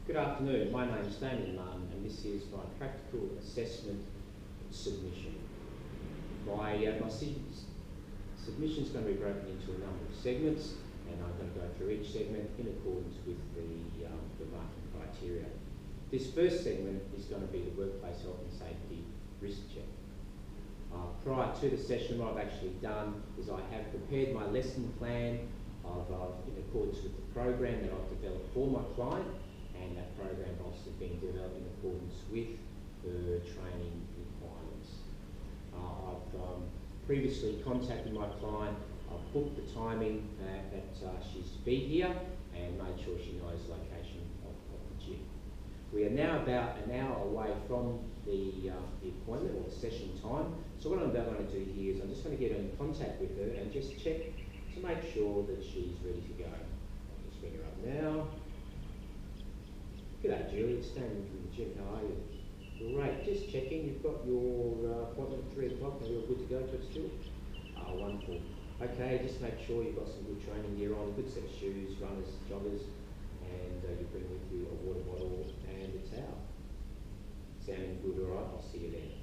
Good afternoon, my name is Damian Martin and this is my practical assessment submission. My submission is going to be broken into a number of segments and I'm going to go through each segment in accordance with the marking criteria. This first segment is going to be the workplace health and safety risk check. Prior to the session, what I've actually done is I have prepared my lesson plan in accordance with the program that I've developed for my client, and that program also being developed in accordance with her training requirements. I've previously contacted my client, I've booked the timing that she's to be here and made sure she knows the location of the gym. We are now about an hour away from the appointment or the session time, so what I'm about going to do here is I'm just going to get in contact with her and just check to make sure that she's ready to go. I'll just ring her up now. G'day Julie, it's Damian from the gym, how are you? Great, just checking, you've got your appointment at 3 o'clock and you're good to go to it still? Wonderful. Okay, just make sure you've got some good training gear on, a good set of shoes, runners, joggers, and you bring with you a water bottle and a towel. Sounding good, alright, I'll see you then.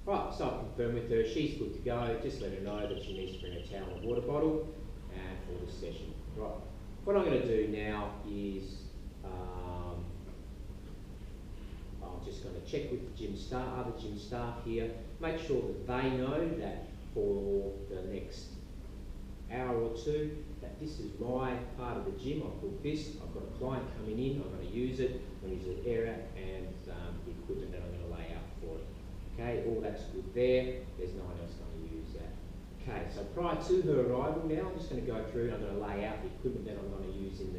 Right, so I'll confirm with her, she's good to go, just let her know that she needs to bring a towel and a water bottle for the session. Right, what I'm going to do now is I'm just going to check with the gym staff, other gym staff here, make sure that they know that for the next hour or two, that this is my part of the gym. I've booked this, I've got a client coming in, I'm going to use it, I'm going to use the area and the equipment that I'm going to lay out for it. Okay, all that's good there, there's no one else going to use that. Okay, so prior to her arrival now, I'm just going to go through and I'm going to lay out the equipment that I'm going to use in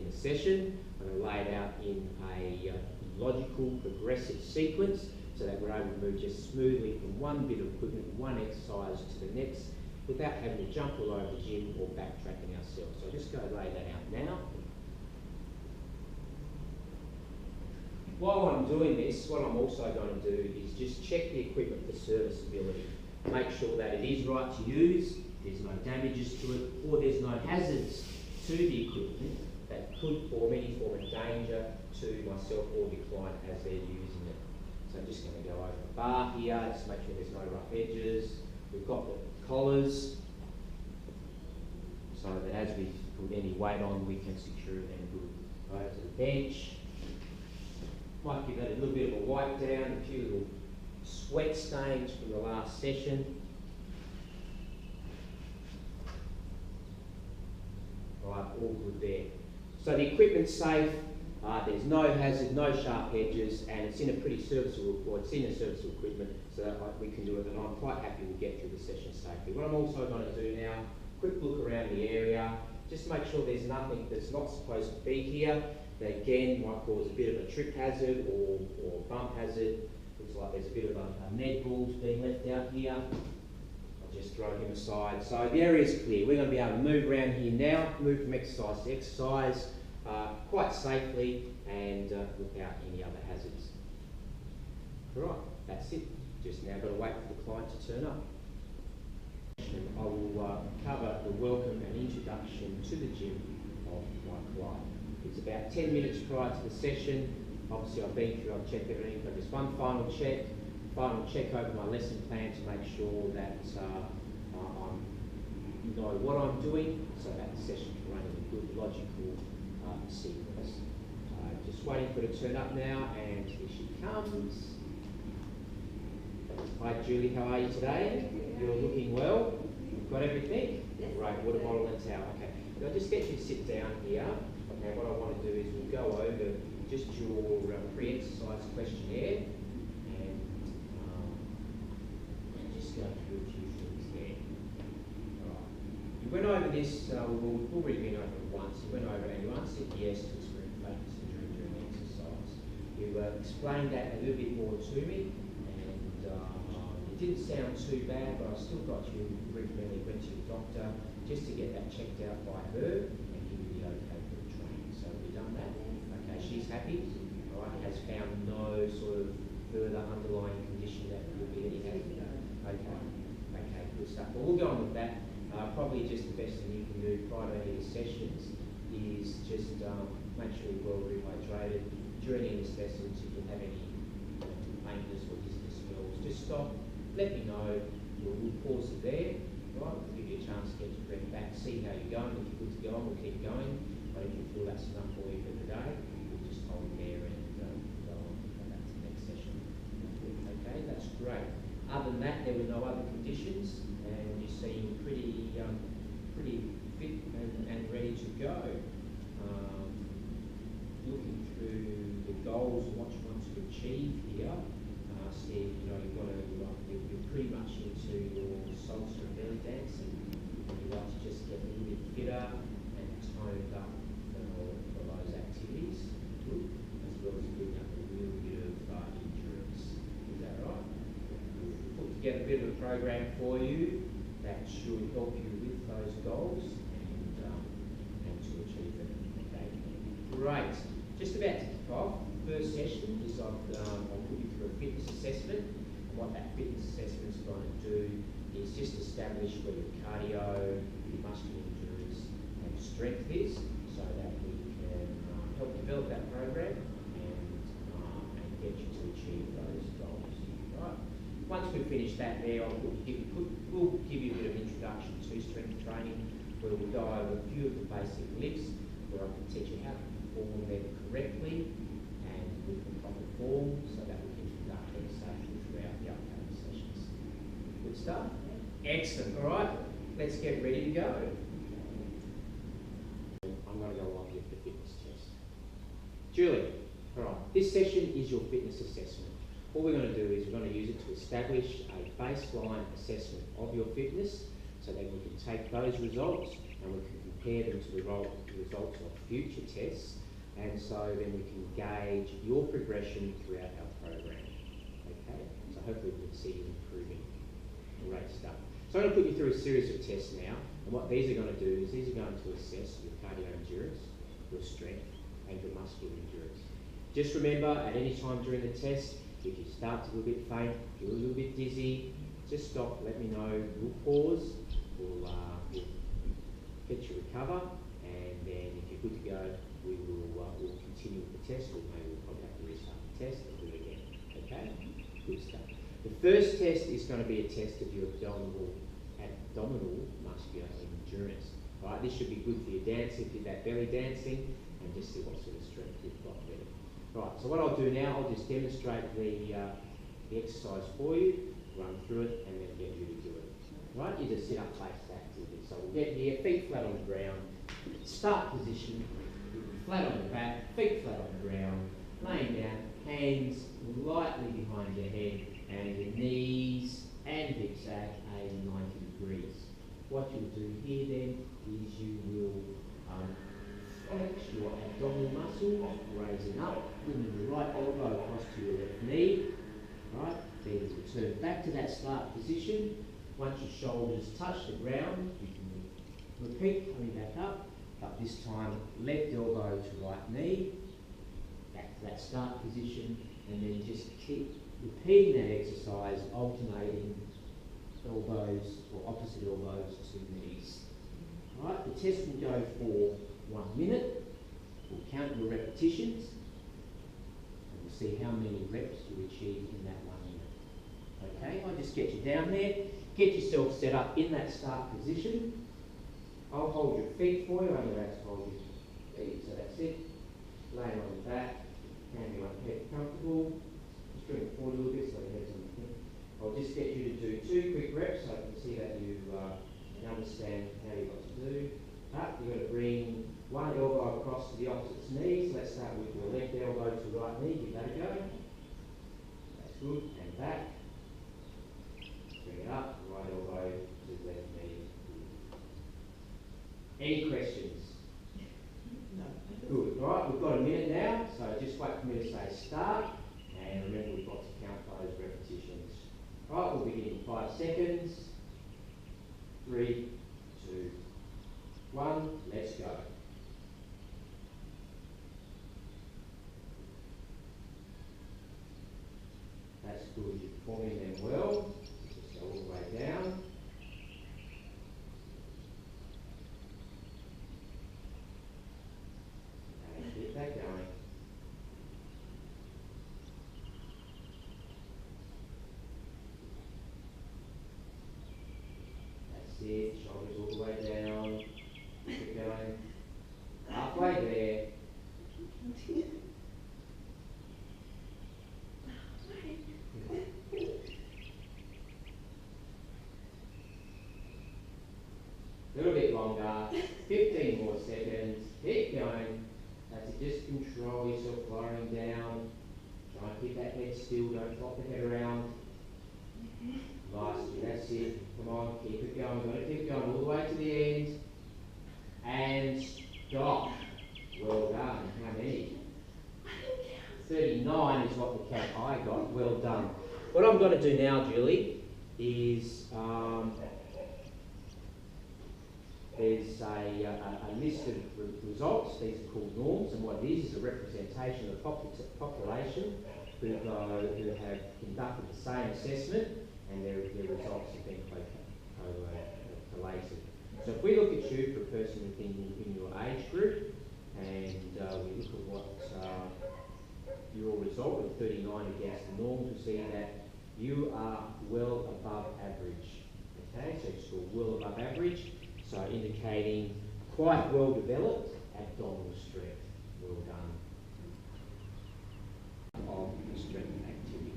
the session. I'm going to lay it out in a logical, progressive sequence so that we're able to move just smoothly from one bit of equipment, one exercise to the next without having to jump all over the gym or backtracking ourselves. So I'll just go lay that out now. While I'm doing this, what I'm also going to do is just check the equipment for serviceability. Make sure that it is right to use, there's no damages to it, or there's no hazards to the equipment that could form any form of danger to myself or the client as they're using it. So I'm just going to go over the bar here, just make sure there's no rough edges. We've got the collars, so that as we put any weight on, we can secure it and good. Over to the bench. Might give that a little bit of a wipe down, a few little sweat stains from the last session. Right, all good there. So the equipment's safe, there's no hazard, no sharp edges, and it's in a pretty serviceable, or it's in a serviceable equipment, so that we can do it, and I'm quite happy we'll get through the session safely. What I'm also going to do now, quick look around the area, just make sure there's nothing that's not supposed to be here, that again might cause a bit of a trip hazard or bump hazard. Looks like there's a bit of a Ned balls being left out here. I'll just throw him aside. So the area's clear. We're going to be able to move around here now, move from exercise to exercise, quite safely and without any other hazards. Right, that's it. Just now got to wait for the client to turn up. I will cover the welcome and introduction to the gym of my client. It's about 10 minutes prior to the session. Obviously I've been through, I've checked everything, but there's one final check over my lesson plan to make sure that I know what I'm doing so that the session can run in a good logical sequence. Just waiting for her to turn up now, and here she comes. Hi Julie, how are you today? You're looking well? You've got everything? Great, water bottle and towel. Okay, I'll just get you to sit down here. Okay, what I want to do is we'll go over just your pre-exercise questionnaire and just go through a few things there. Alright. You went over this, we've already been over it once. You went over it and you answered yes to experience focus injury during the exercise. You explained that a little bit more to me, and it didn't sound too bad, but I still got you recommended went to the doctor just to get that checked out by her and give you the okay for the training. So we've done that. Okay, she's happy. All right, has found no sort of further underlying condition that will be any hazard. Okay, good stuff. Well, we'll go on with that. Probably just the best thing you can do prior to any of the sessions is just make sure you're well rehydrated. During any assessments, if you have any faintness or dizziness spells, just stop, let me know. We'll pause it there, right? We'll give you a chance to get your breath back, see how you're going. If you're good to go on, we'll keep going. But if you feel that's enough for you for the day, we'll just hold it there and go on and come back to the next session. Okay, that's great. Other than that, there were no other conditions, and you seem pretty fit and ready to go. Looking through the goals and what you want to achieve here, said you're pretty much into your salsa and belly dancing. You'd like to just get a little bit fitter and toned up for those activities, good, as well as building up a little bit of endurance. Is that right? Put together a bit of a program for you that should help you with those goals and to achieve them. Okay, great. Just about to kick off. First session is I'll put you through a fitness assessment. And what that fitness assessment is going to do is just establish where your cardio, your muscular endurance and strength is, so that we can help develop that program and get you to achieve those goals. Right. Once we've finished that there, we'll give you a bit of an introduction to strength training, where we'll go over a few of the basic lifts, where I can teach you how to perform them correctly and with the proper form, so that we can conduct them safely throughout the upcoming sessions. Good stuff? Excellent. All right, let's get ready to go. I'm going to go on with the fitness test. Julie, all right, this session is your fitness assessment. What we're going to do is we're going to use it to establish a baseline assessment of your fitness, so that we can take those results and we can compare them to the results of future tests, and so then we can gauge your progression throughout our program. Okay, so hopefully we can see you improving. Great stuff. So I'm going to put you through a series of tests now, and what these are going to do is these are going to assess your cardio endurance, your strength and your muscular endurance. Just remember, at any time during the test, if you start to feel a bit faint, feel a little bit dizzy, just stop, let me know, we'll pause, we'll get you recover, and then if you're good to go, we'll continue with the test, or maybe we'll probably have to restart the test and do it again. Okay? Good stuff. The first test is going to be a test of your abdominal muscular endurance. Right? This should be good for your dancing, for that belly dancing, and just see what sort of strength you've got there. Right, so what I'll do now, I'll just demonstrate the exercise for you, run through it, and then get you to do it. Right, you just sit up face that activity. So we'll get here, feet flat on the ground, start position, flat on the back, feet flat on the ground, laying down, hands lightly behind your head, and your knees and hips at a 90 degrees. What you'll do here then is you will flex your abdominal muscles, raising up, bringing your right elbow across to your left knee. Right, then return back to that start position. Once your shoulders touch the ground, you can repeat coming back up, but this time left elbow to right knee, back to that start position, and then just keep repeating that exercise, alternating elbows or opposite elbows to knees. Right, the test will go for 1 minute. We'll count your repetitions and we'll see how many reps you achieve in that 1 minute. Okay, I'll just get you down there, get yourself set up in that start position. I'll hold your feet for you, only have to hold your feet, so that's it. Laying on your back, hand you on head comfortable. Just bring it forward a little bit so your head's on the thing. I'll just get you to do 2 quick reps so I can see that you understand how you've got to do. But you've got to bring one elbow across to the opposite knee. So let's start with your left elbow to right knee. Give that a go. That's good. And back. Bring it up. Right elbow to left knee. Any questions? No. Good. Right, we've got a minute now. So just wait for me to say start. And remember, we've got to count those repetitions. Right, we'll begin in 5 seconds. 3, 2, 1, let's go. That's good, you're performing them well. Just go all the way down. And hit A little bit longer, 15 more seconds, keep going. That's it, just control yourself lowering down. Try and keep that head still, don't flop the head around. Nice, that's it. Come on, keep it going. We're going to keep going all the way to the end. And stop. Well done. How many? 39 is what the count I got. Well done. What I'm going to do now, Julie, is there's a list of results. These are called norms, and what it is a representation of the population who have conducted the same assessment, and their results have been collated. So if we look at you for a person in your age group, and we look at what your result of 39 against the norm, to see that you are well above average. Okay, so you score well above average, so indicating quite well developed abdominal strength. Well done. Of the strength activity.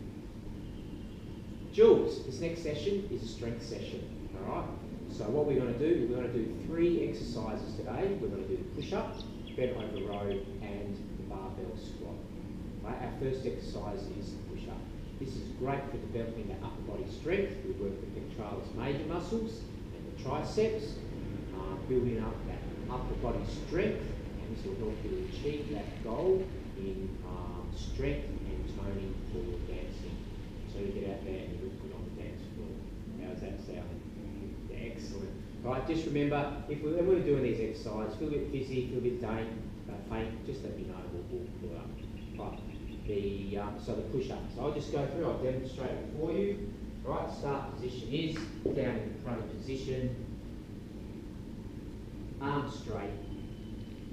Jules, this next session is a strength session. All right. So what we're going to do, we're going to do 3 exercises today. We're going to do the push-up, bent over row, and the barbell squat. Right? Our first exercise is the push-up. This is great for developing the upper body strength. We work the pectoralis major muscles and the triceps, building up that upper body strength, and this will help you to achieve that goal in strength and toning for dancing. So you get out there and you look good on the dance floor. How's that sound? Excellent. Right, just remember, when we're doing these exercises, feel a bit fizzy, feel a bit faint, just let me know, we'll pull it up. Right, so the push-ups. So I'll just go through, I'll demonstrate it for you. Right, start position is down in the front position, arms straight,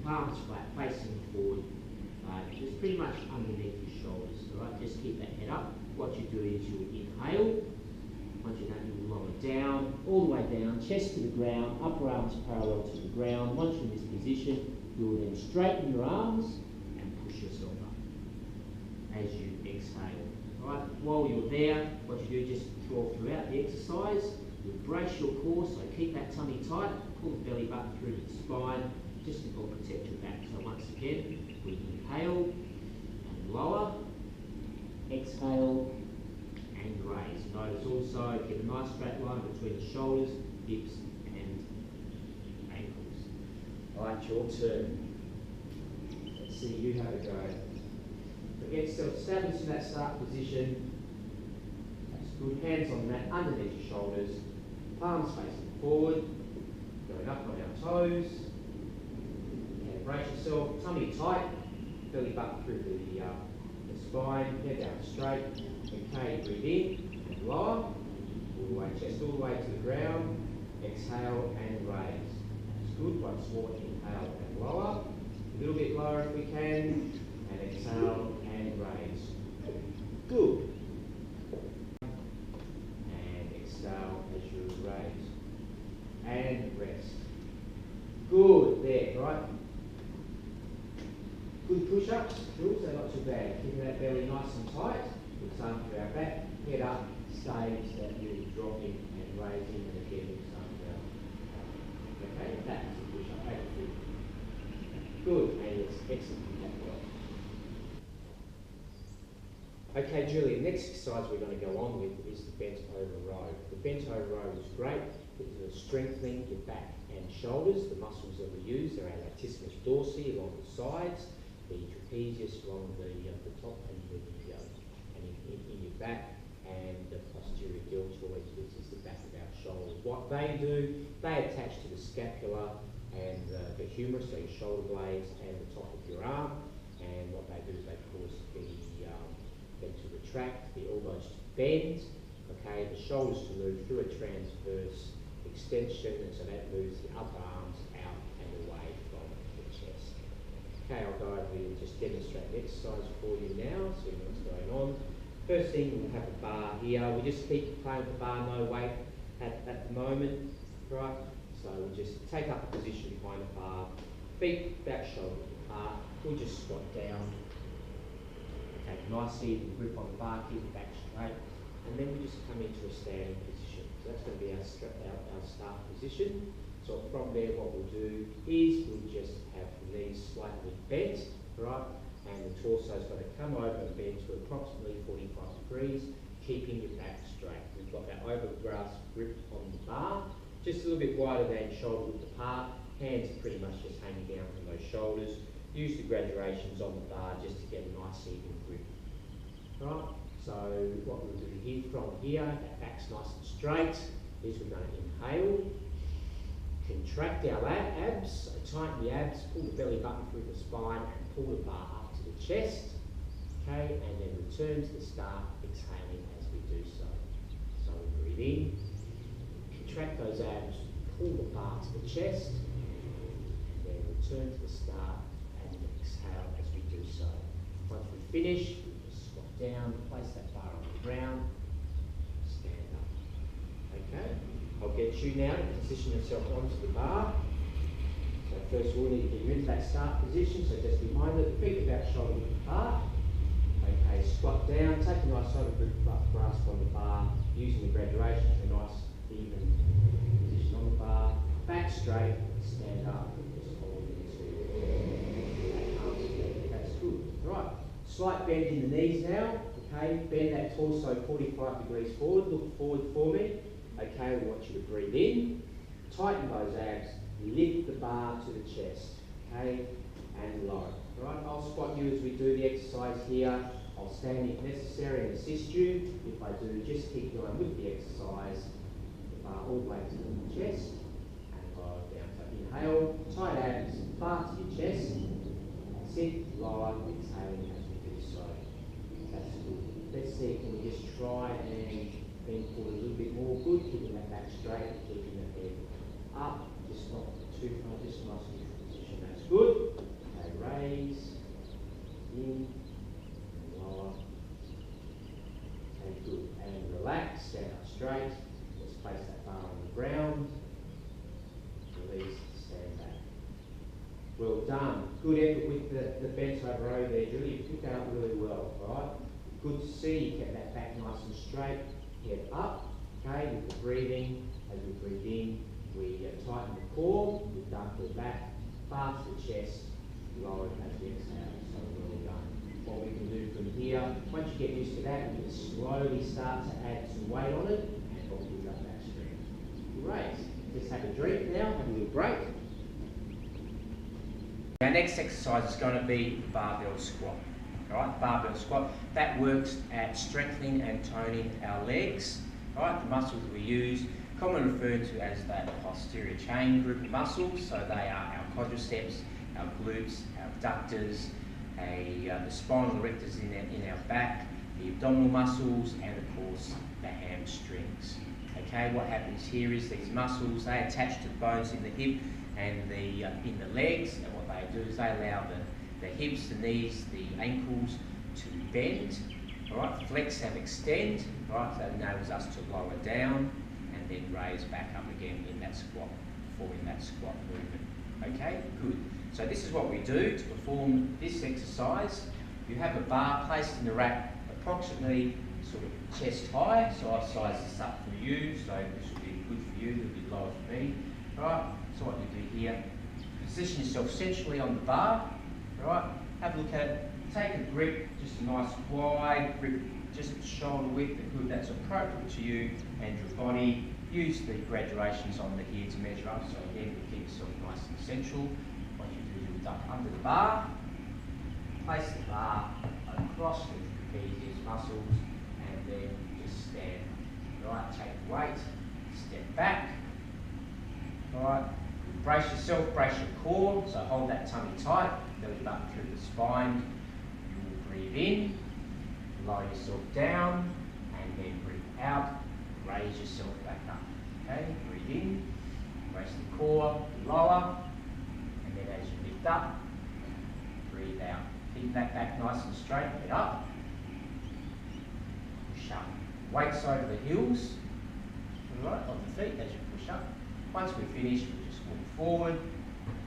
palms flat, facing forward, just pretty much underneath your shoulders. All right, just keep that head up. What you do is you inhale. Once you're done, you will lower down, all the way down, chest to the ground, upper arms parallel to the ground. Once you're in this position, you will then straighten your arms and push yourself up as you exhale. All right, while you're there, what you do just throughout the exercise, you brace your core, so keep that tummy tight, pull the belly button through to the spine, just to help protect your back. So once again, we inhale and lower, exhale, and raise. Notice also, keep a nice straight line between the shoulders, hips, and ankles. All right, your turn. Let's see you have a go. So get yourself established in that start position. That's good. Hands on the mat underneath your shoulders. Palms facing forward. Going up on our toes. And brace yourself. Tummy tight. Belly button through the spine. Head down straight. Okay, breathe in and lower, all the way, chest all the way to the ground, exhale and raise. That's good, once more, inhale and lower, a little bit lower if we can, and exhale and raise. Good. And exhale as you raise. And rest. Good, there, right? Good push-ups, Jules, they're not too bad. Keeping that belly nice and tight. Good arm through our back, head up, staves that you're dropping and raising, and again, good arm down. Okay, that's a push-up, make it good. Good, and it's excellent that well. Okay, Julie, the next exercise we're going to go on with is the bent over row. The bent over row is great. It's strengthening your back and shoulders. The muscles that we use are our latissimus dorsi along the sides, the trapezius along the top, and in your back, and the posterior deltoid, which is the back of our shoulders. What they do, they attach to the scapula and the humerus, so your shoulder blades and the top of your arm, and what they do is they cause them to retract, the elbows to bend, okay, the shoulders to move through a transverse extension, and so that moves the upper arms out and away from the chest. Okay, I'll go over and just demonstrate the exercise for you now, so you know what's going on. First thing, we'll have a bar here. We just keep playing with the bar, no weight at the moment, right? So we'll just take up a position behind the bar, feet back shoulder apart, we'll just squat down, take a nice even grip on the bar, keep it back straight, and then we just come into a standing position. So that's going to be our start position. So from there, what we'll do is we'll just have the knees slightly bent, right? And the torso's got to come over and bend to approximately 45 degrees, keeping your back straight. We've got that over-grasp grip on the bar, just a little bit wider than shoulder width apart. Hands are pretty much just hanging down from those shoulders. Use the graduations on the bar just to get a nice even grip. Right? So what we'll do here, from here, that back's nice and straight, is we're going to inhale, contract our abs, so tighten the abs, pull the belly button through the spine and pull the bar up to the chest, okay, and then return to the start, exhaling as we do so. So we breathe in, contract those abs, pull the bar to the chest, and then return to the start and exhale as we do so. Once we finish, we just squat down, place that bar on the ground, stand up. Okay? I'll get you now to position yourself onto the bar. So first of all, we need to get you into that start position, so just behind it, feet about shoulder width apart. Okay, squat down, take a nice over grasp on the bar, using the graduation for a nice even position on the bar. Back straight, stand up, just hold into that arms together. That's good. Right, slight bend in the knees now. Okay, bend that torso 45 degrees forward, look forward for me. Okay, we want you to breathe in, tighten those abs, lift the bar to the chest, okay, and lower. Right, I'll spot you as we do the exercise here. I'll stand if necessary and assist you. If I do, just keep going with the exercise. The bar all the way to the chest, and lower down. So inhale, tight abs, bar to your chest, that's it, lower, exhaling as we do so. That's good. Let's see, can we just try and bend forward a little bit more. Good, keeping that back straight, keeping the head up, just not too far, just a nice neutral position. That's good. Okay, raise, in, and lower. Okay, good. And relax, stand up straight. Let's place that bar on the ground. Release, stand back. Well done. Good effort with the bent over there, Julie. You picked that up really well, right? Good to see you kept that back nice and straight. Head up, okay, with the breathing. As we breathe in, we tighten the core, we dump the back, bar to the chest, lower it as we exhale. So well done. What we can do from here, once you get used to that, we can slowly start to add some weight on it and help build up that strength. Great. Let's have a drink now, have a little break. Our next exercise is going to be barbell squat. Right, barbell squat. That works at strengthening and toning our legs. Right, the muscles we use, commonly referred to as that posterior chain group of muscles. So they are our quadriceps, our glutes, our abductors, the spinal erectors in our back, the abdominal muscles, and of course the hamstrings. Okay, what happens here is these muscles, they attach to the bones in the hip and in the legs, and what they do is they allow the hips, the knees, the ankles to bend, all right, flex and extend, all right, so that enables us to lower down and then raise back up again in that squat, performing that squat movement. Okay, good. So this is what we do to perform this exercise. You have a bar placed in the rack approximately sort of chest high, so I've sized this up for you, so this will be good for you, a little bit lower for me. All right, so what you do here, position yourself centrally on the bar. Right, have a look at it, take a grip, just a nice wide grip, just shoulder width, good, that's appropriate to you and your body. Use the graduations on the here to measure up, so again, keep yourself nice and central. What you do is you duck under the bar, place the bar across the trapezius muscles, and then just stand. Right, take the weight, step back. Right, brace yourself, brace your core, so hold that tummy tight. Belly button through the spine. You will breathe in, lower yourself down, and then breathe out, raise yourself back up. Okay, breathe in, brace the core, lower, and then as you lift up, breathe out. Keep that back nice and straight, head up, push up. Weights over the heels, right, of the feet as you push up. Once we're finished, we just walk forward,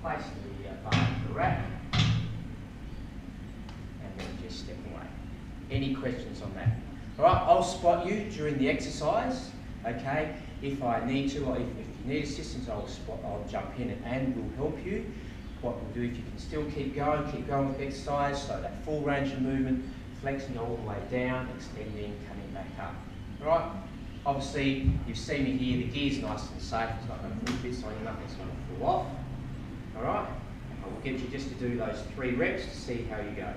place the bar in the rack, Any questions on that? All right, I'll spot you during the exercise, okay? If I need to, or if you need assistance, I'll jump in and will help you. What we'll do, if you can still keep going with exercise, so that full range of movement, flexing all the way down, extending, coming back up. All right? Obviously, you've seen me here, the gear's nice and safe, it's not going to pull bits on you, nothing's going to fall off. All right? I will get you just to do those 3 reps to see how you go.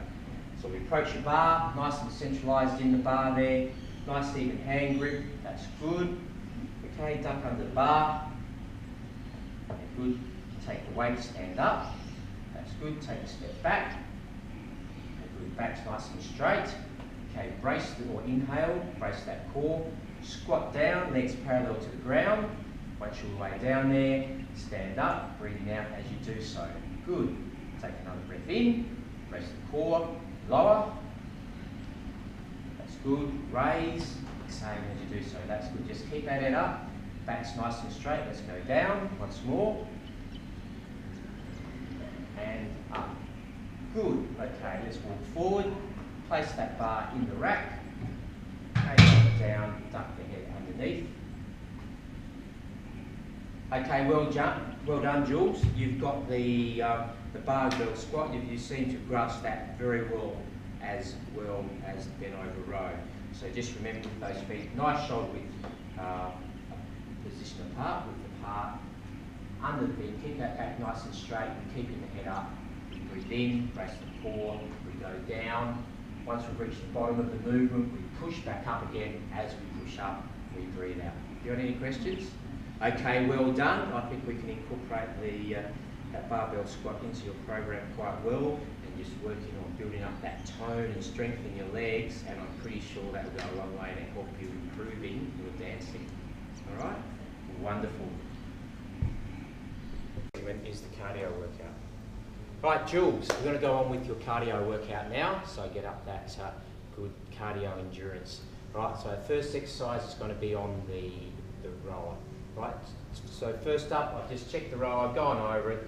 So we approach your bar, nice and centralised in the bar there, nice even hand grip, that's good. Okay, duck under the bar, good. Take the weight, stand up, that's good. Take a step back, good. Back's nice and straight. Okay, brace or inhale, brace that core. Squat down, legs parallel to the ground. Once you're way down there, stand up, breathing out as you do so. Good. Take another breath in, brace the core, lower. That's good. Raise, same as you do so. That's good. Just keep that head up. Back's nice and straight. Let's go down once more. And up. Good. Okay, let's walk forward. Place that bar in the rack. Take it down, duck the head underneath. Okay, well done, Jules. You've got the barbell squat. You seem to grasp that very well as bent over row. So just remember with those feet, nice shoulder width position apart with the part under the feet. Keep that back nice and straight. We're keeping the head up. We breathe in, brace the core. We go down. Once we've reached the bottom of the movement, we push back up again. As we push up, we breathe out. Do you have any questions? Okay, well done. I think we can incorporate that barbell squat into your program quite well, and just working on building up that tone and strength in your legs, and I'm pretty sure that will go a long way to help you improving your dancing. All right? Wonderful. Is the cardio workout. Right, Jules, we're going to go on with your cardio workout now, so get up that good cardio endurance. Right, so first exercise is going to be on the rower. Right, so first up, I've just checked the rower, gone over it.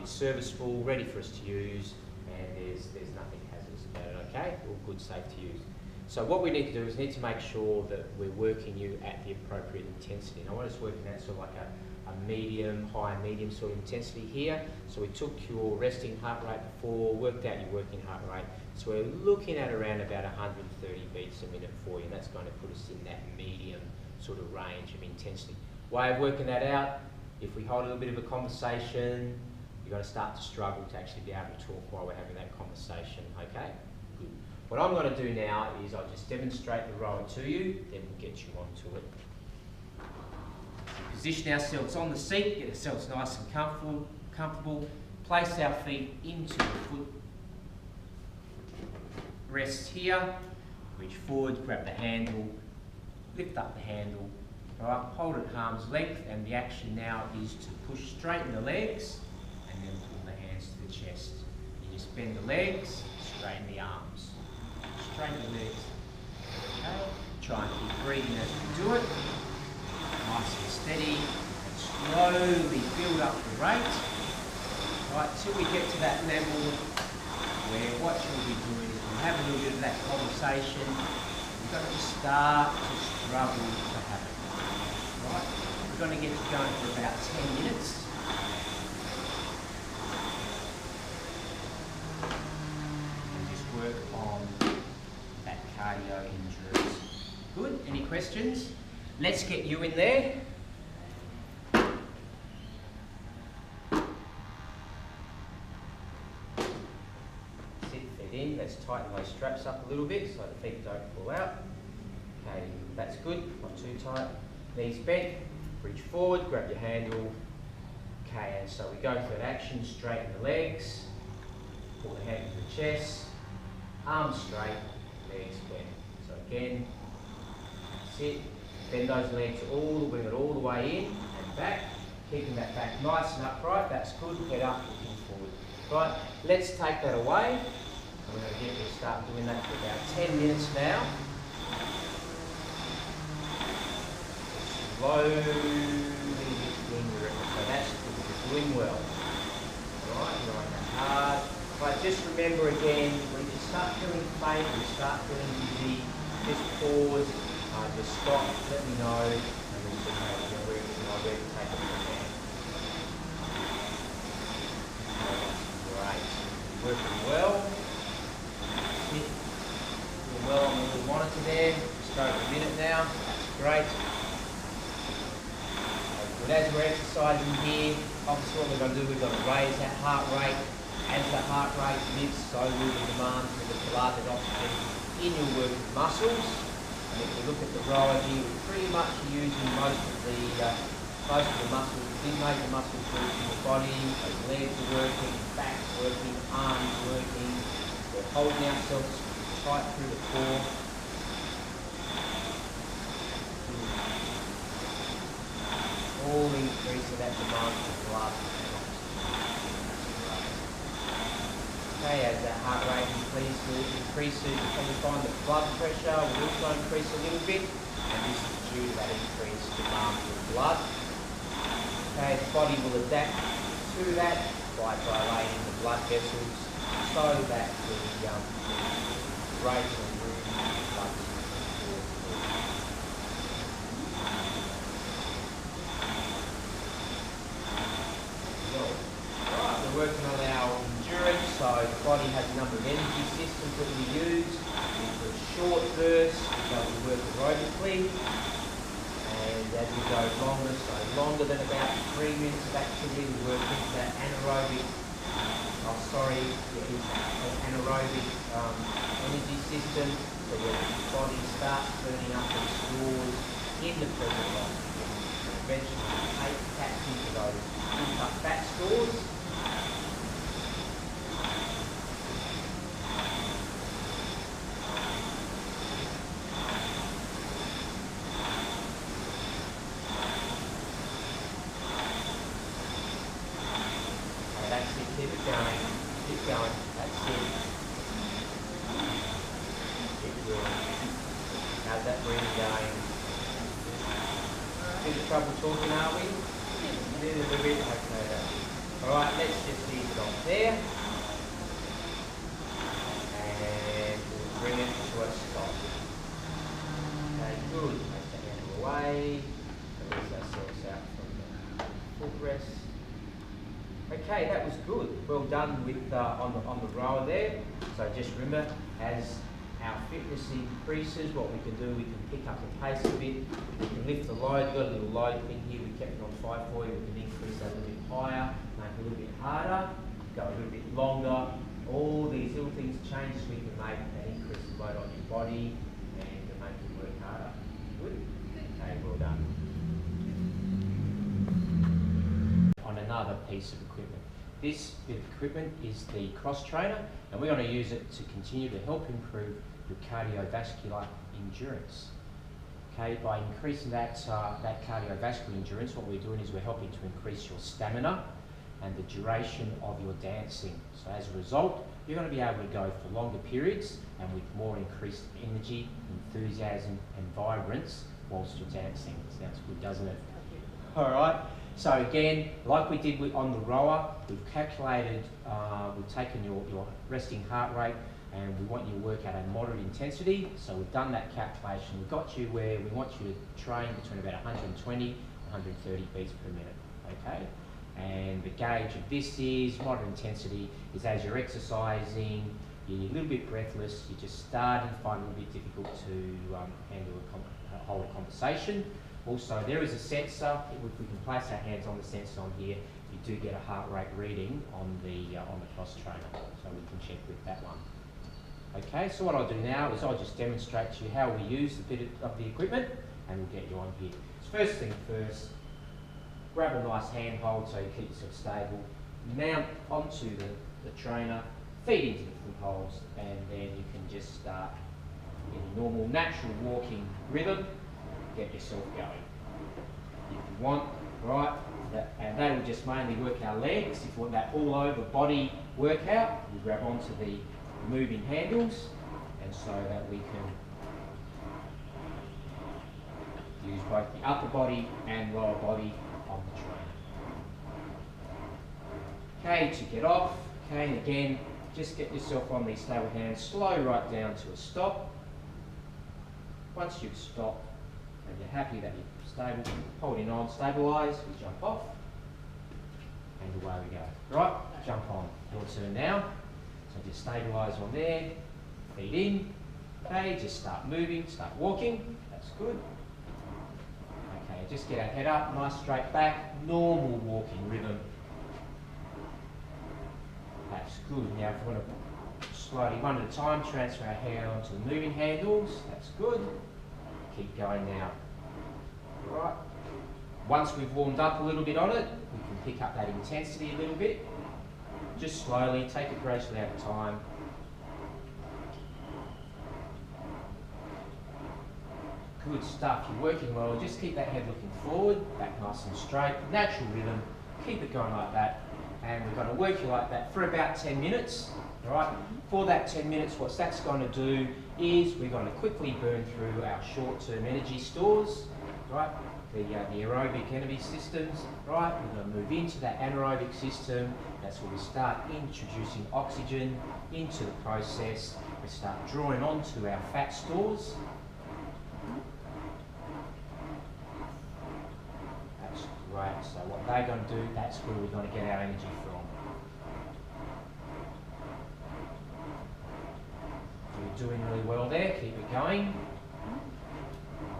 It's serviceable, ready for us to use, and there's nothing hazardous about it. Okay, all good, safe to use. So what we need to do is need to make sure that we're working you at the appropriate intensity. And I want us working at sort of like a medium, high, medium sort of intensity here. So we took your resting heart rate before, worked out your working heart rate. So we're looking at around about 130 beats a minute for you, and that's going to put us in that medium sort of range of intensity. Way of working that out, if we hold a little bit of a conversation, you're going to start to struggle to actually be able to talk while we're having that conversation, okay? Good. What I'm going to do now is I'll just demonstrate the rower to you, then we'll get you onto it. Position ourselves on the seat, get ourselves nice and comfortable. Place our feet into the foot rest here. Reach forward, grab the handle, lift up the handle. All right, hold at arm's length, and the action now is to push straighten the legs and then pull the hands to the chest. You just bend the legs, straighten the arms. Straighten the legs. Okay. Try and keep breathing as we do it. Nice and steady, and slowly build up the rate. Right, till we get to that level where what you'll be doing is we'll have a little bit of that conversation. You're going to start to struggle to have it. Right, we're going to get you going for about 10 minutes. And just work on that cardio endurance. Good, any questions? Let's get you in there. Sit, feet in. Let's tighten those straps up a little bit so the feet don't pull out. Okay, that's good, not too tight. Knees bent, reach forward, grab your handle. Okay, and so we go through that action, straighten the legs, pull the hand to the chest, arms straight, legs bent. So again, sit. Bend those legs bring it all the way in and back, keeping that back nice and upright. That's good. Head up, looking forward. Right, let's take that away. We're going to get to start doing that for about 10 minutes now. Slowly lifting your effort. So that's good. You're doing well. All right, you're on that hard. Right, just remember again, we just start feeling faint, you start feeling dizzy, just pause, just stop, let me know, and we'll see where to take it from there. Great. Working well. Sit. Doing well on the little monitor there. Just over a minute now. That's great. Good. As we're exercising here, obviously what we're going to do, we've got to raise that heart rate. As the heart rate lifts, so will the demand for the blood and oxygen in your working muscles. And if you look at the rower here, we're pretty much using most of the muscles, the major muscle groups in the body. Those legs are working, back's working, arms working. We're holding ourselves tight through the core. All increasing that demand for blood. Okay, as that heart rate increases, you probably find the blood pressure will also increase a little bit, and this is due to that increased demand for blood. Okay, the body will adapt to that by dilating the blood vessels so that the rate of movement of blood we're working on our endurance, so the body has a number of energy systems that we use. For a short burst, we work aerobically, and as we go longer, so longer than about 3 minutes of activity, we work into that anaerobic, anaerobic energy system, so your body starts burning up the stores in the present of oxygen. Eventually, taps into those built-up fat stores. Keep it going, that's it. Keep going. How's that breathing going? Bit of trouble talking, are we? A little bit, okay. Alright, let's just ease it off there. And we'll bring it to a stop. Okay, good. Take that hand away. Release ourselves out from the full rest. Okay, that was good. Well done with on the rower there. So just remember, as our fitness increases, what we can do, we can pick up the pace a bit. We can lift the load. We've got a little load thing here. We kept it on 5 for you. We can increase that a little bit higher, make it a little bit harder, go a little bit longer. All these little things, changes we can make that increase the load on your body and to make you work harder. Good. Okay, well done. On another piece of equipment. This bit of equipment is the cross trainer, and we're going to use it to continue to help improve your cardiovascular endurance. Okay, by increasing that cardiovascular endurance, what we're doing is we're helping to increase your stamina and the duration of your dancing. So as a result, you're going to be able to go for longer periods and with more increased energy, enthusiasm and vibrance whilst you're dancing. Sounds good, doesn't it? All right. So again, like we did on the rower, we've calculated, we've taken your resting heart rate and we want you to work at a moderate intensity. So we've done that calculation. We've got you where we want you to train between about 120 and 130 beats per minute, okay? And the gauge of this is moderate intensity is as you're exercising, you're a little bit breathless, you're just starting to find it a little bit difficult to hold a conversation. Also, there is a sensor. If we can place our hands on the sensor on here, you do get a heart rate reading on the cross trainer, so we can check with that one. Okay, so what I'll do now is I'll just demonstrate to you how we use the bit of the equipment, and we'll get you on here. So first thing first, grab a nice handhold so you keep yourself stable. Mount onto the trainer, feet into the footholds, and then you can just start in a normal, natural walking rhythm. Get yourself going. If you want, right, and that will just mainly work our legs. If you want that all over body workout, we grab onto the moving handles, and so that we can use both the upper body and lower body on the trainer. Okay, to get off, okay, and again, just get yourself on these stable hands, slow right down to a stop. Once you've stopped and you're happy that you're stable, holding on, stabilise, we jump off, and away we go. Right, jump on. Your turn now. So just stabilise on there, feet in. Okay, just start moving, start walking. That's good. Okay, just get our head up, nice straight back, normal walking rhythm. That's good. Now, if we want to slowly, one at a time, transfer our hand onto the moving handles. That's good. Keep going now. Right. Once we've warmed up a little bit on it, we can pick up that intensity a little bit. Just slowly, take it gracefully at a time. Good stuff. You're working well. Just keep that head looking forward, back nice and straight. Natural rhythm. Keep it going like that. And we're going to work you like that for about 10 minutes. All right. For that 10 minutes, what that's going to do is we're going to quickly burn through our short-term energy stores. Right. The aerobic energy systems. Right. We're going to move into that anaerobic system. That's where we start introducing oxygen into the process. We start drawing onto our fat stores. Right, so what they're going to do, that's where we're going to get our energy from. You're doing really well there, keep it going.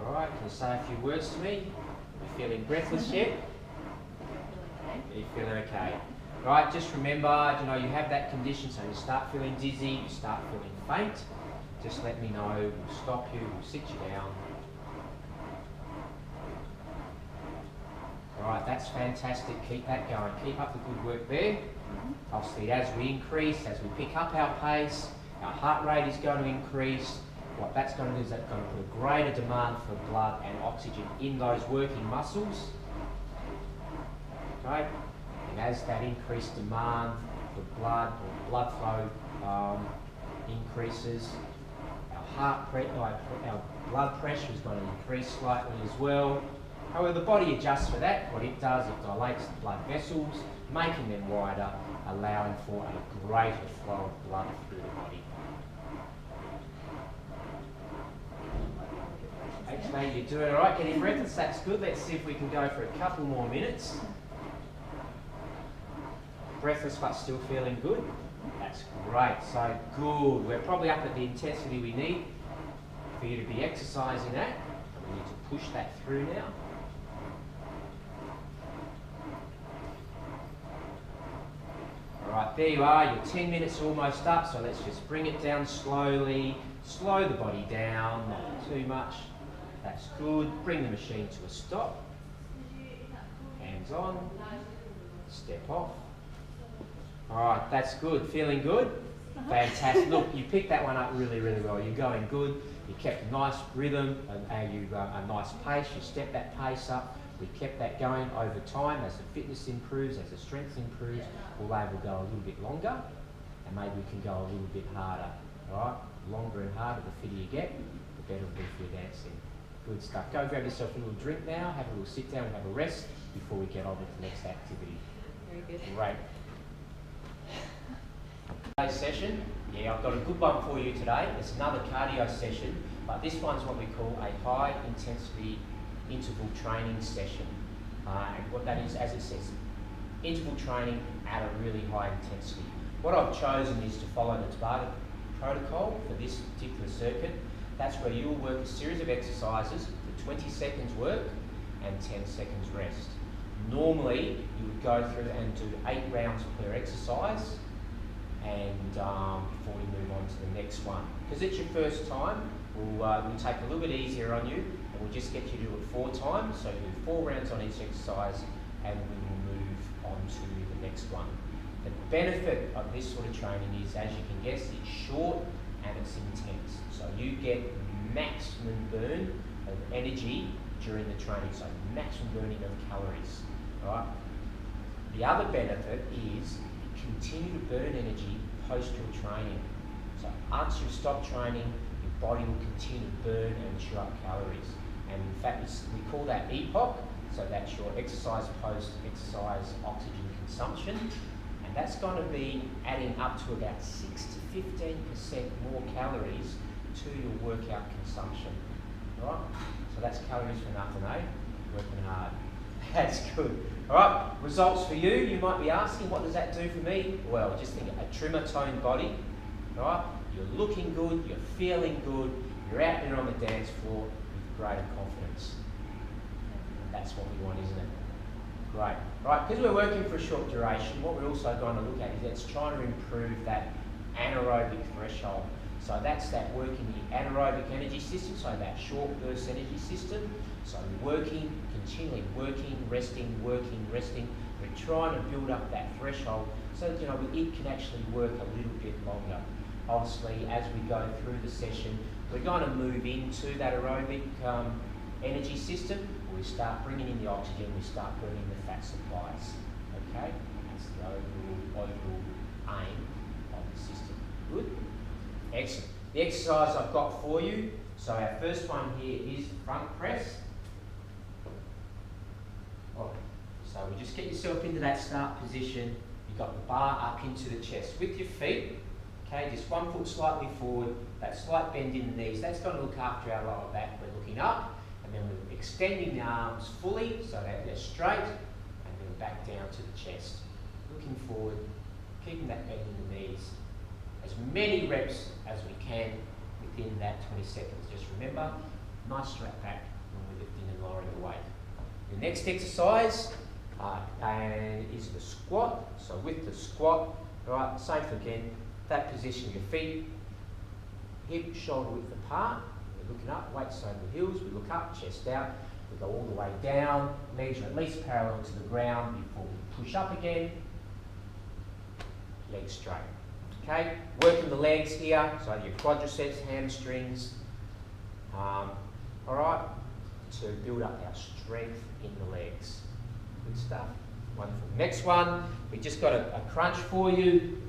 Alright, can you say a few words to me? Are you feeling breathless yet? Are you feeling okay? Right, just remember, you know, you have that condition, so you start feeling dizzy, you start feeling faint, just let me know, we'll stop you, we'll sit you down. Right, that's fantastic. Keep that going. Keep up the good work there. Obviously, as we increase, as we pick up our pace, our heart rate is going to increase. What that's going to do is that's going to put a greater demand for blood and oxygen in those working muscles. Okay? And as that increased demand for blood or blood flow increases, our blood pressure is going to increase slightly as well. However, the body adjusts for that. What it does, it dilates the blood vessels, making them wider, allowing for a greater flow of blood through the body. Actually, you're doing all right, getting breathless, that's good. Let's see if we can go for a couple more minutes. Breathless but still feeling good. That's great, so good. We're probably up at the intensity we need for you to be exercising at. We need to push that through now. Alright, there you are, your 10 minutes almost up, so let's just bring it down slowly, slow the body down, not too much, that's good, bring the machine to a stop, hands on, step off. Alright, that's good, feeling good? Fantastic, look, you picked that one up really, really well, you're going good, you kept a nice rhythm, and you a nice pace, you stepped that pace up. We kept that going over time. As the fitness improves, as the strength improves, we'll be able to go a little bit longer, and maybe we can go a little bit harder. All right, longer and harder, the fitter you get, the better it'll be for your dancing. Good stuff. Go grab yourself a little drink now, have a little sit down and have a rest before we get on with the next activity. Very good. Great. Today's session, yeah, I've got a good one for you today. It's another cardio session, but this one's what we call a high intensity interval training session. And what that is, as it says, interval training at a really high intensity. What I've chosen is to follow the Tabata protocol for this particular circuit. That's where you'll work a series of exercises for 20 seconds work and 10 seconds rest. Normally, you would go through and do 8 rounds per exercise, and before we move on to the next one. Because it's your first time, we'll take a little bit easier on you, and we'll just get you to do it 4 times. So you do 4 rounds on each exercise, and we will move on to the next one. The benefit of this sort of training is, as you can guess, it's short and it's intense. So you get maximum burn of energy during the training, so maximum burning of calories. Right? The other benefit is you continue to burn energy post your training. So once you've stopped training, your body will continue to burn and chew up calories. And in fact, we call that EPOC, so that's your exercise post-exercise oxygen consumption. And And that's going to be adding up to about 6 to 15% more calories to your workout consumption. All right? So that's calories for nothing, eh? Working hard. That's good. All right, results for you. You might be asking, what does that do for me? Well, just think a trimmer toned body. All right? You're looking good, you're feeling good, you're out there on the dance floor with greater confidence. That's what we want, isn't it? Great. Right, because we're working for a short duration, what we're also going to look at is let's try to improve that anaerobic threshold. So that's that working the anaerobic energy system, so that short burst energy system. So working, continually working, resting. We're trying to build up that threshold so that, it can actually work a little bit longer. Obviously, as we go through the session, we're going to move into that aerobic energy system. We start bringing in the oxygen, we start burning the fat supplies. Okay? That's the overall aim of the system. Good? Excellent. The exercise I've got for you, so our first one here is front press. So we just get yourself into that start position. You've got the bar up into the chest with your feet. Okay, just 1 foot slightly forward, that slight bend in the knees. That's going to look after our lower back. We're looking up, and then we're extending the arms fully so that they're straight, and then back down to the chest. Looking forward, keeping that bend in the knees. As many reps as we can within that 20 seconds. Just remember, nice straight back when we're lifting and lowering the weight. The next exercise is the squat. So with the squat, right, same thing again, that position, your feet, hip, shoulder width apart. We're looking up, weights over the heels, we look up, chest out, we go all the way down, legs are at least parallel to the ground before we push up again, legs straight. Okay, working the legs here, so your quadriceps, hamstrings, all right, to build up our strength in the legs. Good stuff. Wonderful. Next one, we just got a crunch for you.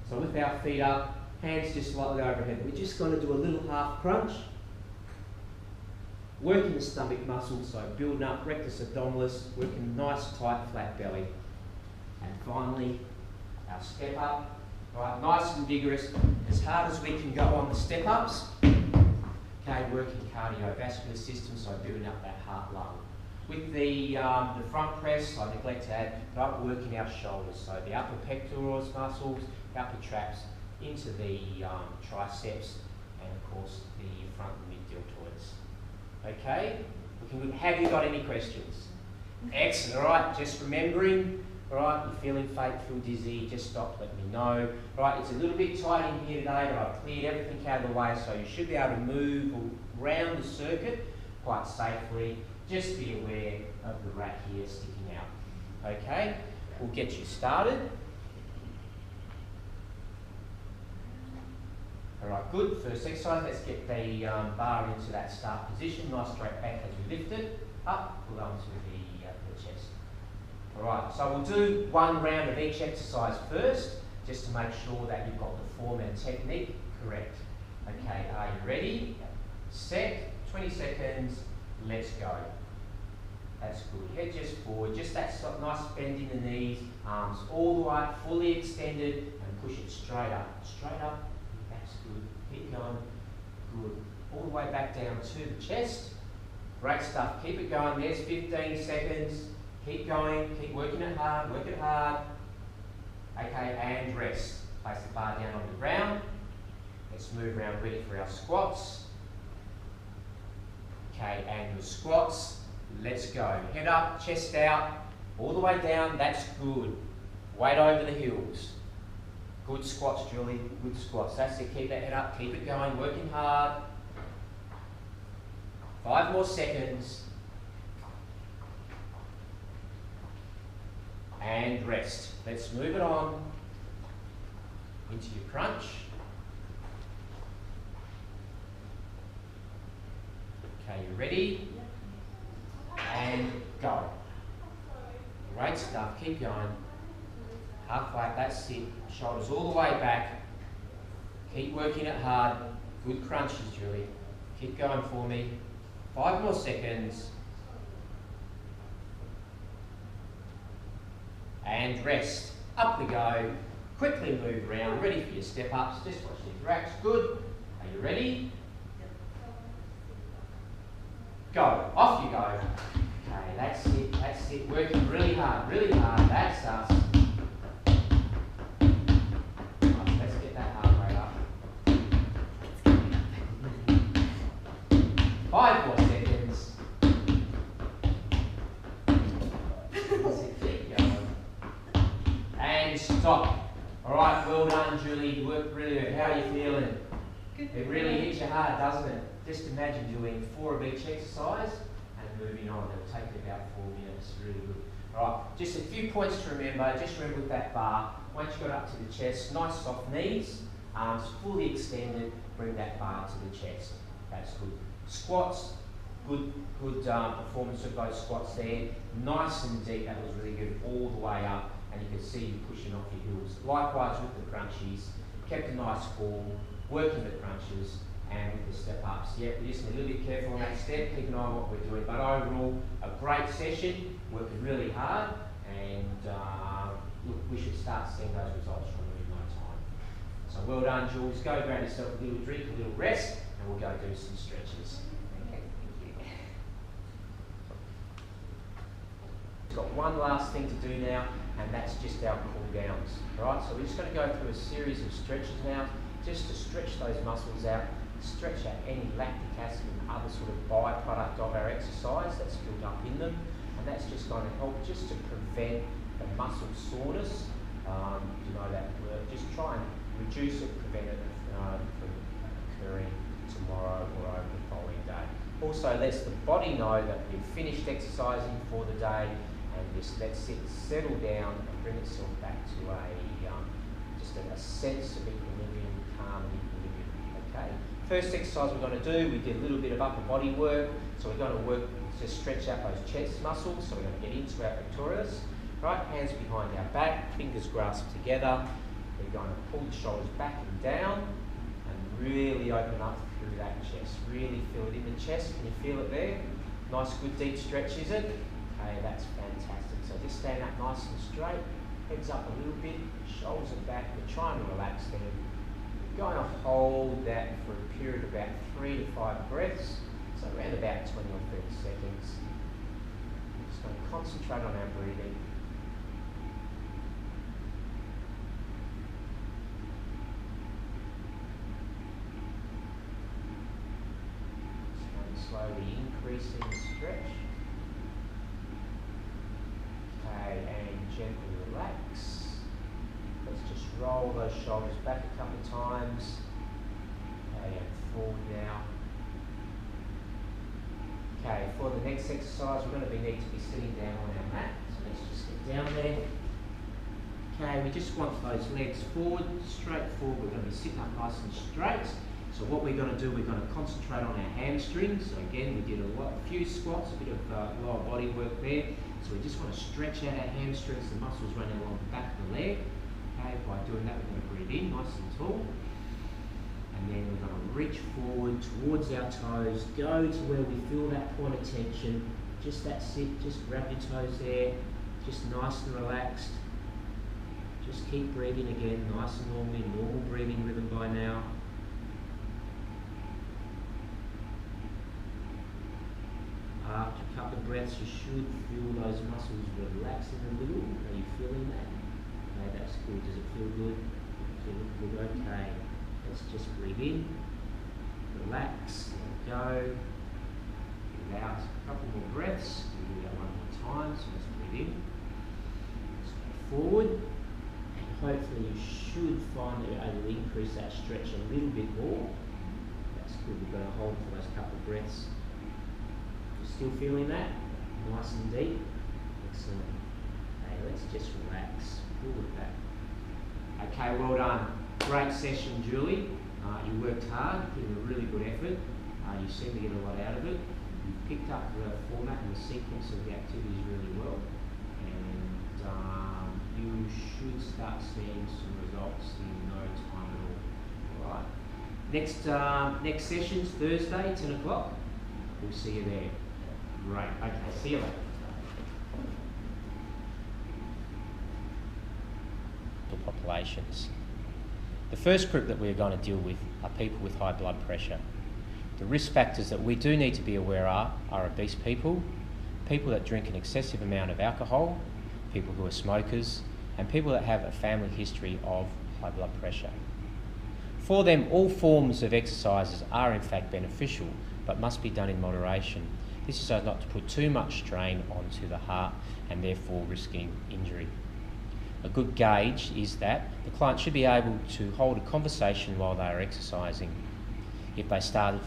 So with our feet up, hands just slightly overhead. We're just going to do a little half crunch. Working the stomach muscles, so building up rectus abdominis, working nice tight flat belly. And finally, our step up. Right, nice and vigorous, as hard as we can go on the step ups. Okay, working cardiovascular system, so building up that heart lung. With the front press, I neglect to add, but working our shoulders, so the upper pectoralis muscles, the upper traps, into the triceps, and of course the front and mid deltoids. Okay, looking good. Have you got any questions? Excellent. All right, just remembering. Right, you're feeling faint, feel dizzy, just stop, let me know. Right, it's a little bit tight in here today, but I've cleared everything out of the way, so you should be able to move around the circuit quite safely. Just be aware of the rack here sticking out. Okay, we'll get you started. All right, good. First exercise, let's get the bar into that start position. Nice straight back as we lift it up, pull onto the chest. All right, so we'll do one round of each exercise first, just to make sure that you've got the form and technique correct. Okay, are you ready? Set, 20 seconds, let's go. That's good. Head just forward, just that nice bend in the knees, arms all the way, fully extended, and push it straight up. Straight up, that's good. Keep going, good. All the way back down to the chest. Great stuff, keep it going. There's 15 seconds. Keep going, keep working it hard, work it hard. Okay, and rest. Place the bar down on the ground. Let's move around ready for our squats. Okay, and your squats. Let's go. Head up, chest out, all the way down. That's good. Weight over the heels. Good squats, Julie. Good squats. That's it. Keep that head up. Keep it going. Working hard. 5 more seconds. And rest. Let's move it on into your crunch. Okay, you ready? And go. Great stuff. Keep going. Halfway. That's it. Shoulders all the way back. Keep working it hard. Good crunches, Julie. Keep going for me. 5 more seconds. And rest. Up we go. Quickly move around. Ready for your step ups. Just watch these racks. Good. Are you ready? Go. Off you go. Okay, that's it. That's it. Working really hard. Really hard. That's us. Right, let's get that heart rate up. 5 more seconds. That's it. Keep going. And stop. All right, well done, Julie. You worked really good. How are you feeling? Good. It really hits you hard, doesn't it? Just imagine doing 4 of each exercise and moving on. It'll take you about 4 minutes. Really good. All right, just a few points to remember. Just remember with that bar, once you got up to the chest, nice soft knees, arms fully extended, bring that bar to the chest. That's good. Squats, good performance of those squats there. Nice and deep, that was really good, all the way up. And you can see you pushing off your heels. Likewise with the crunchies, kept a nice form, working the crunches, and with the step ups. Yeah, we just need a little bit careful on that step, keep an eye on what we're doing. But overall, a great session, working really hard, and look, we should start seeing those results from you in no time. So well done, Jules. Go grab yourself a little drink, a little rest, and we'll go do some stretches. Okay, thank you. We've got one last thing to do now, and that's just our cool downs. All right, so we're just going to go through a series of stretches now, just to stretch those muscles out, stretch out any lactic acid and other sort of byproduct of our exercise that's built up in them, and that's just going to help just to prevent the muscle soreness. You know that word. Just try and reduce it, prevent it from occurring tomorrow or over the following day. Also lets the body know that we've finished exercising for the day, and just lets it settle down and bring itself back to a sense of equilibrium, calm and equilibrium. Okay. First exercise we're going to do, we did a little bit of upper body work, so we're going to work to stretch out those chest muscles. So we're going to get into our pectoralis. Right, hands behind our back, fingers grasped together. We're going to pull the shoulders back and down, and really open up through that chest. Really feel it in the chest. Can you feel it there? Nice, good deep stretch, is it? Okay, that's fantastic. So just stand up nice and straight, heads up a little bit, shoulders are back. We're trying to relax them. We're going to hold that for a period of about 3 to 5 breaths, so around about 20 or 30 seconds. We're just going to concentrate on our breathing. Just going to slowly increasing the stretch. Okay, and gently relax. Let's just roll those shoulders back a couple of times. Okay, and forward now. Okay, for the next exercise, we're going to need to be sitting down on our mat. So let's just get down there. Okay, we just want those legs forward, straight forward. We're going to be sitting up nice and straight. So what we're going to do, we're going to concentrate on our hamstrings. So again, we did a few squats, a bit of lower body work there. So we just want to stretch out our hamstrings, the muscles running along the back of the leg. Okay, by doing that, we're going to breathe in nice and tall. And then we're going to reach forward towards our toes, go to where we feel that point of tension. Just that's it, just grab your toes there, just nice and relaxed. Just keep breathing again, nice and normally, normal breathing rhythm by now. After a couple of breaths, you should feel those muscles relaxing a little. Are you feeling that? Okay, that's good. Does it feel good? Does it look good? Okay. Let's just breathe in, relax, let go, breathe out. A couple more breaths. We'll do that one more time. So let's breathe in, let's go forward, and hopefully you should find that you're able to increase that stretch a little bit more. That's good. We're going to hold for those couple of breaths. Still feeling that? Nice and deep? Excellent. Okay, let's just relax. Pull it back. Okay, well done. Great session, Julie. You worked hard, put in a really good effort. You seem to get a lot out of it. You picked up the format and the sequence of the activities really well. And you should start seeing some results in no time at all. All right. Next session's Thursday, 10 o'clock. We'll see you there. Great. Okay, see you later. populations. The first group that we're going to deal with are people with high blood pressure. The risk factors that we do need to be aware are obese people, people that drink an excessive amount of alcohol, people who are smokers, and people that have a family history of high blood pressure. For them, all forms of exercises are in fact beneficial, but must be done in moderation. This is so not to put too much strain onto the heart and therefore risking injury. A good gauge is that the client should be able to hold a conversation while they are exercising. If they start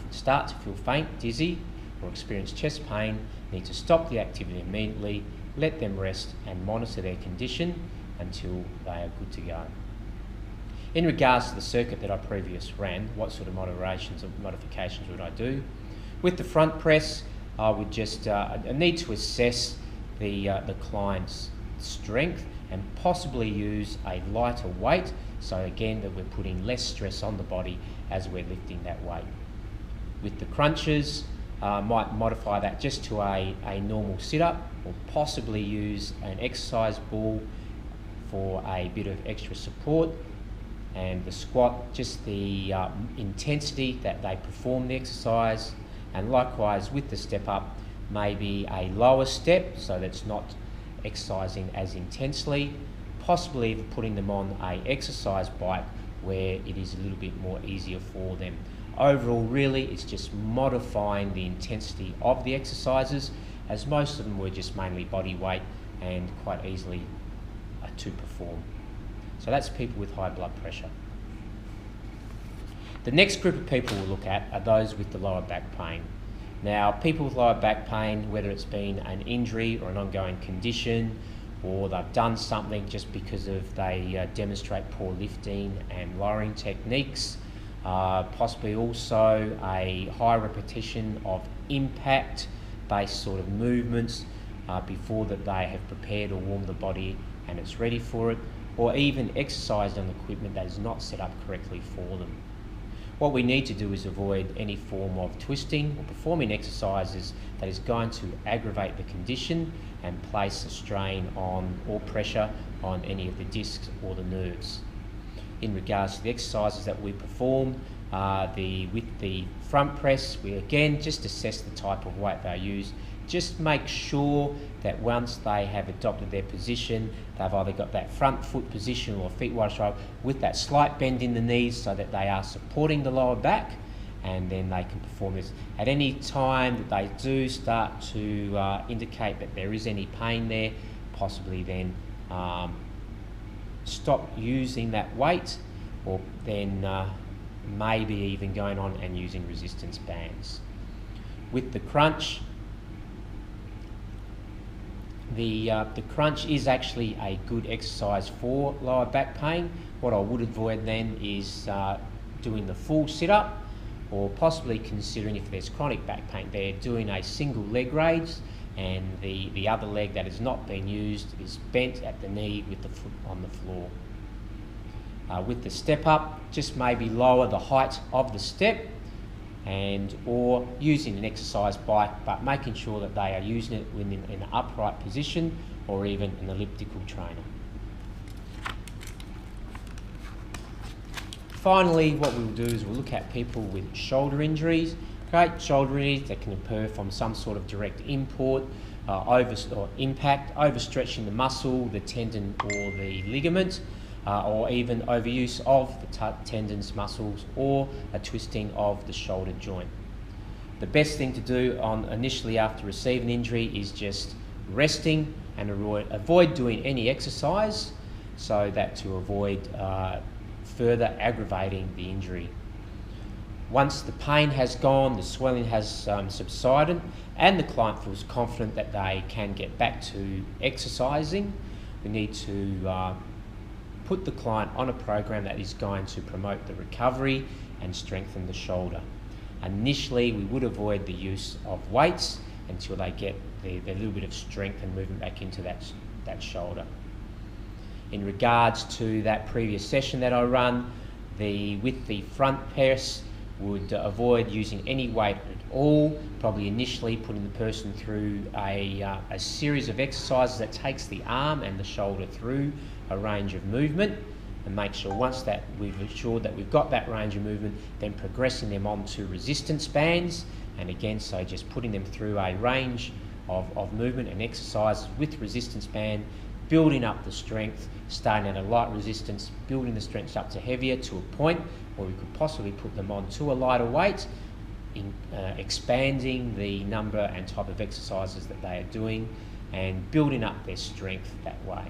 to feel faint, dizzy, or experience chest pain, need to stop the activity immediately, let them rest and monitor their condition until they are good to go. In regards to the circuit that I previously ran, what sort of modifications would I do? With the front press, I would just need to assess the client's strength and possibly use a lighter weight, so again that we're putting less stress on the body as we're lifting that weight. With the crunches, might modify that just to a normal sit-up, or possibly use an exercise ball for a bit of extra support. And the squat, just the intensity that they perform the exercise, and likewise with the step up, maybe a lower step so that's not exercising as intensely, possibly even putting them on a exercise bike where it is a little bit more easier for them. Overall, really, it's just modifying the intensity of the exercises, as most of them were just mainly body weight and quite easily to perform. So that's people with high blood pressure. The next group of people we'll look at are those with the lower back pain. Now, people with lower back pain, whether it's been an injury or an ongoing condition, or they've done something just because they demonstrate poor lifting and lowering techniques, possibly also a high repetition of impact-based sort of movements before that they have prepared or warmed the body and it's ready for it, or even exercised on equipment that is not set up correctly for them. What we need to do is avoid any form of twisting or performing exercises that is going to aggravate the condition and place a strain on or pressure on any of the discs or the nerves. In regards to the exercises that we perform, with the front press, we again just assess the type of weight they use. Just make sure that once they have adopted their position, they've either got that front foot position or feet wide shoulder with that slight bend in the knees so that they are supporting the lower back, and then they can perform this. At any time that they do start to indicate that there is any pain there, possibly then stop using that weight, or then maybe even going on and using resistance bands. With the crunch, the crunch is actually a good exercise for lower back pain. What I would avoid then is doing the full sit-up, or possibly considering, if there's chronic back pain there, doing a single leg raise, and the other leg that has not been used is bent at the knee with the foot on the floor. With the step up, just maybe lower the height of the step, or using an exercise bike, but making sure that they are using it in an upright position or even an elliptical trainer. Finally, what we'll do is we'll look at people with shoulder injuries. Okay, shoulder injuries that can occur from some sort of direct import, or impact, overstretching the muscle, the tendon or the ligament, or even overuse of the tendons, muscles, or a twisting of the shoulder joint. The best thing to do initially after receiving injury is just resting and avoid doing any exercise, so that to avoid further aggravating the injury. Once the pain has gone, the swelling has subsided, and the client feels confident that they can get back to exercising, we need to put the client on a program that is going to promote the recovery and strengthen the shoulder. Initially, we would avoid the use of weights until they get the little bit of strength and movement back into that shoulder. In regards to that previous session that I run, with the front press, would avoid using any weight at all, probably initially putting the person through a series of exercises that takes the arm and the shoulder through a range of movement, and make sure once that we've assured that we've got that range of movement, then progressing them onto resistance bands, and again, so just putting them through a range of movement and exercises with resistance band, building up the strength, starting at a light resistance, building the strength up to heavier to a point where we could possibly put them on to a lighter weight, expanding the number and type of exercises that they are doing, and building up their strength that way.